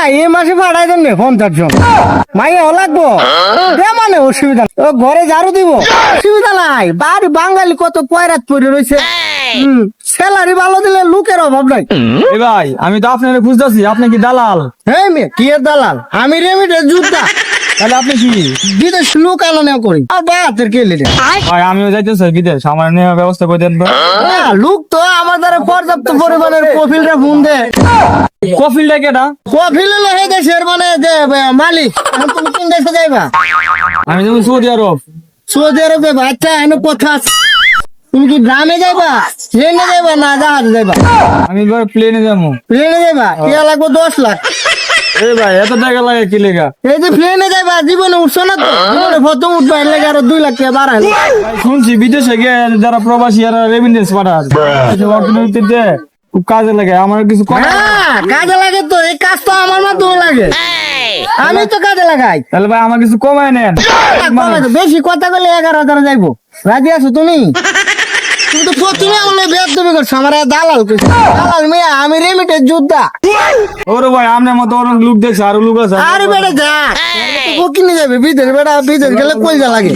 এই মাসে পাঠাই দেন 50 জন মাইয়া লাগবো মানে অসুবিধা ও ঘরে ঝাড়ু দিব অসুবিধা নাই বাড়ি বাঙালি কত পয়রাত পড়ে রয়েছে স্যালারি ভালো দিলে লোকের অভাব নাই। এ ভাই আমি তো আপনার খুঁজতেছি, আপনি কি দালাল? হ্যাঁ মেয়ে কি এর দালাল আমি রেমিটের যোদ্ধা তাহলে আপনি কি? বিদেশ লোক আনা নেওয়া করি আর বাহাতের কেলে ভাই আমিও যাইতে চাই বিদেশ, আমার নেওয়ার ব্যবস্থা করে দেন। লোক তো আমার দ্বারা পর্যাপ্ত পরিমাণের কফিলরা ফোন দেয়। কফিলটা কেটা? কফিল হলো এই দেশের মানে যে মালিক। এখন তুমি কোন দেশে যাইবা? আমি যেমন সৌদি আরব। সৌদি আরব যাইবা? আচ্ছা এনে কথা আছে। তুমি কি ড্রামে যাইবা, ট্রেনে যাইবা না জাহাজে যাইবা? আমি এবার প্লেনে যাবো। প্লেনে যাইবা? টিয়া লাগবে 10 লাখ। এ ভাই এত টাকা লাগে কি লেগা? এই যে প্লেনে যাইবা জীবনে উঠছো না তো, জীবনে প্রথম উঠবা এর লেগে আরো 2 লাখ টাকা বাড়ায়। ভাই শুনছি বিদেশে গিয়ে যারা প্রবাসী এরা রেমিটেন্স পাঠায়, অর্থনীতিতে খুব কাজে লাগে। আমার কিছু হ্যাঁ কাজে লাগে তো, এই কাজ তো আমার মাধ্যমে লাগে, আমি তো কাজে লাগাই। তাহলে ভাই আমার কিছু কমায় নেন। বেশি কথা বলে 11,000 যাইবো, রাজি আছো তুমি? তুমি তো প্রথমে আমার বেদবি করছো, আমার দালাল কইছো। দালাল মিয়া আমি রেমিটের যোদ্ধা। ওরে ভাই আপনার মতো অনেক লোক দেখছে, আরো লোক আছে। আরে বেটা যা, ও কিনে যাবে বিদেশ, বেটা বিদেশ গেলে পয়সা লাগে।